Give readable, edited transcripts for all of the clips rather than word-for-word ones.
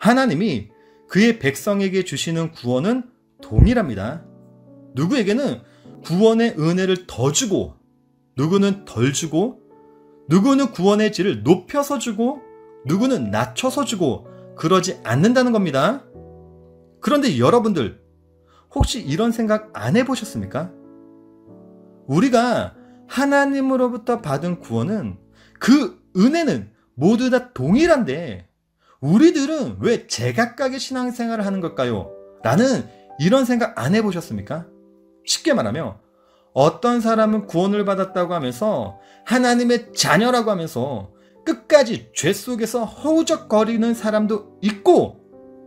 하나님이 그의 백성에게 주시는 구원은 동일합니다. 누구에게는 구원의 은혜를 더 주고, 누구는 덜 주고, 누구는 구원의 질을 높여서 주고, 누구는 낮춰서 주고, 그러지 않는다는 겁니다. 그런데 여러분들, 혹시 이런 생각 안 해보셨습니까? 우리가 하나님으로부터 받은 구원은, 그 은혜는 모두 다 동일한데 우리들은 왜 제각각의 신앙생활을 하는 걸까요? 라는 이런 생각 안 해보셨습니까? 쉽게 말하면 어떤 사람은 구원을 받았다고 하면서 하나님의 자녀라고 하면서 끝까지 죄 속에서 허우적거리는 사람도 있고,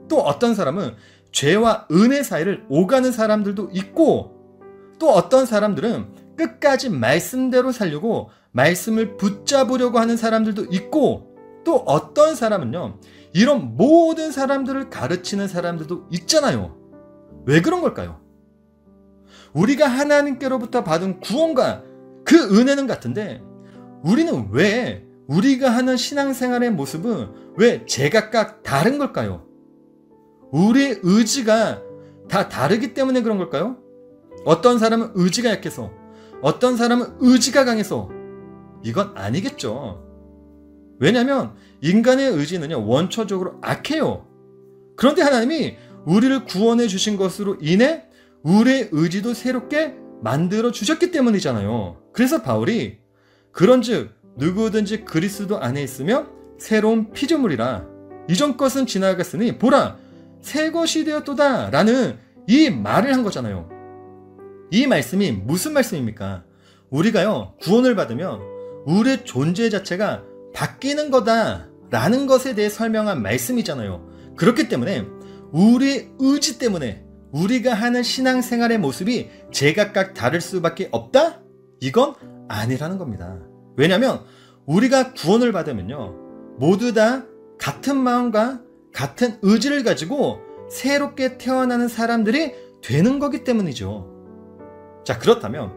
또 어떤 사람은 죄와 은혜 사이를 오가는 사람들도 있고, 또 어떤 사람들은 끝까지 말씀대로 살려고 말씀을 붙잡으려고 하는 사람들도 있고, 또 어떤 사람은요, 이런 모든 사람들을 가르치는 사람들도 있잖아요. 왜 그런 걸까요? 우리가 하나님께로부터 받은 구원과 그 은혜는 같은데 우리는 왜 우리가 하는 신앙생활의 모습은 왜 제각각 다른 걸까요? 우리의 의지가 다 다르기 때문에 그런 걸까요? 어떤 사람은 의지가 약해서, 어떤 사람은 의지가 강해서. 이건 아니겠죠. 왜냐하면 인간의 의지는요, 원초적으로 악해요. 그런데 하나님이 우리를 구원해 주신 것으로 인해 우리의 의지도 새롭게 만들어 주셨기 때문이잖아요. 그래서 바울이 그런즉 누구든지 그리스도 안에 있으면 새로운 피조물이라, 이전 것은 지나갔으니 보라 새 것이 되었도다 라는 이 말을 한 거잖아요. 이 말씀이 무슨 말씀입니까? 우리가요, 구원을 받으면 우리의 존재 자체가 바뀌는 거다 라는 것에 대해 설명한 말씀이잖아요. 그렇기 때문에 우리의 의지 때문에 우리가 하는 신앙생활의 모습이 제각각 다를 수밖에 없다? 이건 아니라는 겁니다. 왜냐하면 우리가 구원을 받으면요, 모두 다 같은 마음과 같은 의지를 가지고 새롭게 태어나는 사람들이 되는 거기 때문이죠. 자, 그렇다면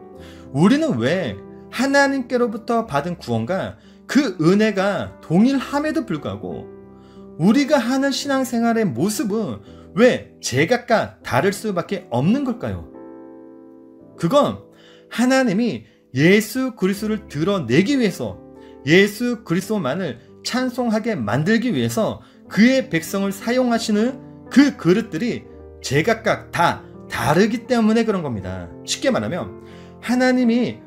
우리는 왜 하나님께로부터 받은 구원과 그 은혜가 동일함에도 불구하고 우리가 하는 신앙생활의 모습은 왜 제각각 다를 수밖에 없는 걸까요? 그건 하나님이 예수 그리스도를 드러내기 위해서, 예수 그리스도만을 찬송하게 만들기 위해서 그의 백성을 사용하시는 그 그릇들이 제각각 다 다르기 때문에 그런 겁니다. 쉽게 말하면 하나님이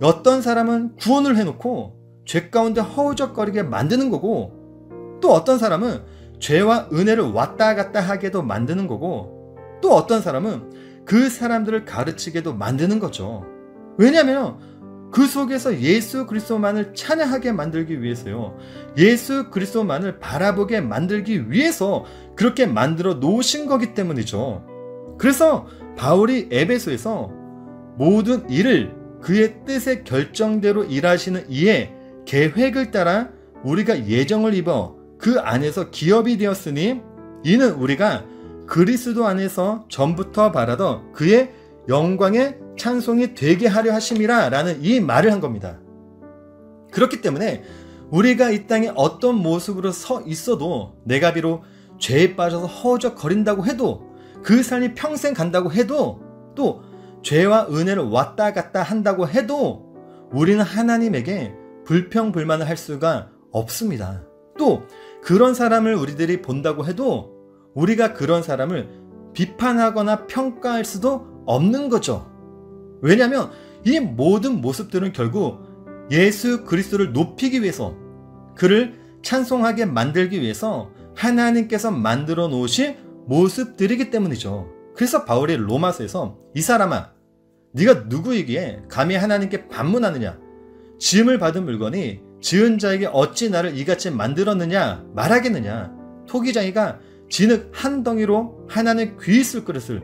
어떤 사람은 구원을 해놓고 죄 가운데 허우적거리게 만드는 거고, 또 어떤 사람은 죄와 은혜를 왔다 갔다 하게도 만드는 거고, 또 어떤 사람은 그 사람들을 가르치게도 만드는 거죠. 왜냐하면 그 속에서 예수 그리스도만을 찬양하게 만들기 위해서요, 예수 그리스도만을 바라보게 만들기 위해서 그렇게 만들어 놓으신 거기 때문이죠. 그래서 바울이 에베소에서 모든 일을 그의 뜻의 결정대로 일하시는 이의 계획을 따라 우리가 예정을 입어 그 안에서 기업이 되었으니 이는 우리가 그리스도 안에서 전부터 바라던 그의 영광의 찬송이 되게 하려 하심이라 라는 이 말을 한 겁니다. 그렇기 때문에 우리가 이 땅에 어떤 모습으로 서 있어도, 내가 비록 죄에 빠져서 허우적거린다고 해도, 그 삶이 평생 간다고 해도, 또 죄와 은혜를 왔다 갔다 한다고 해도 우리는 하나님에게 불평불만을 할 수가 없습니다. 또 그런 사람을 우리들이 본다고 해도 우리가 그런 사람을 비판하거나 평가할 수도 없는 거죠. 왜냐하면 이 모든 모습들은 결국 예수 그리스도를 높이기 위해서, 그를 찬송하게 만들기 위해서 하나님께서 만들어 놓으신 모습들이기 때문이죠. 그래서 바울이 로마서에서 이 사람아, 네가 누구이기에 감히 하나님께 반문하느냐? 지음을 받은 물건이 지은 자에게 어찌 나를 이같이 만들었느냐 말하겠느냐? 토기장이가 진흙 한 덩이로 하나는 귀 있을 그릇을,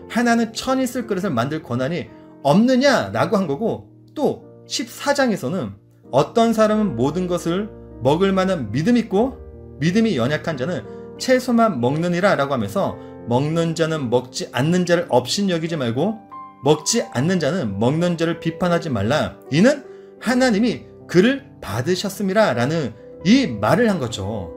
하나는 천이 쓸 그릇을 만들 권한이 없느냐라고 한 거고, 또 14장에서는 어떤 사람은 모든 것을 먹을 만한 믿음이 있고 믿음이 연약한 자는 채소만 먹느니라 라고 하면서, 먹는 자는 먹지 않는 자를 업신여기지 말고 먹지 않는 자는 먹는 자를 비판하지 말라, 이는 하나님이 그를 받으셨음이라 라는 이 말을 한 거죠.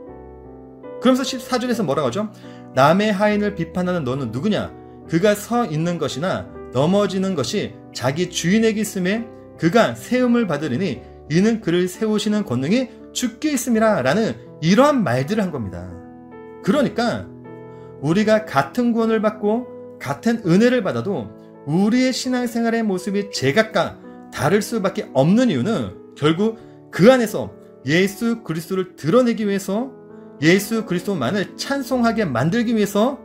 그러면서 14절에서 뭐라고 하죠? 남의 하인을 비판하는 너는 누구냐? 그가 서 있는 것이나 넘어지는 것이 자기 주인에게 있음에 그가 세움을 받으리니 이는 그를 세우시는 권능이 주께 있음이라 라는 이러한 말들을 한 겁니다. 그러니까 우리가 같은 구원을 받고 같은 은혜를 받아도 우리의 신앙생활의 모습이 제각각 다를 수밖에 없는 이유는 결국 그 안에서 예수 그리스도를 드러내기 위해서 예수 그리스도만을 찬송하게 만들기 위해서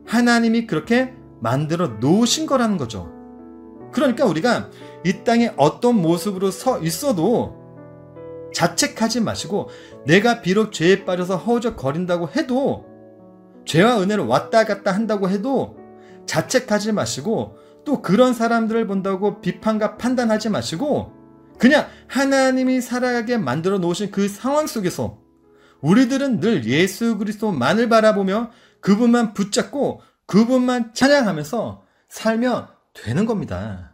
하나님이 그렇게 만들어 놓으신 거라는 거죠. 그러니까 우리가 이 땅에 어떤 모습으로 서 있어도 자책하지 마시고 내가 비록 죄에 빠져서 허우적거린다고 해도 죄와 은혜를 왔다 갔다 한다고 해도 자책하지 마시고 또 그런 사람들을 본다고 비판과 판단하지 마시고 그냥 하나님이 살아가게 만들어 놓으신 그 상황 속에서 우리들은 늘 예수 그리스도만을 바라보며 그분만 붙잡고 그분만 찬양하면서 살면 되는 겁니다.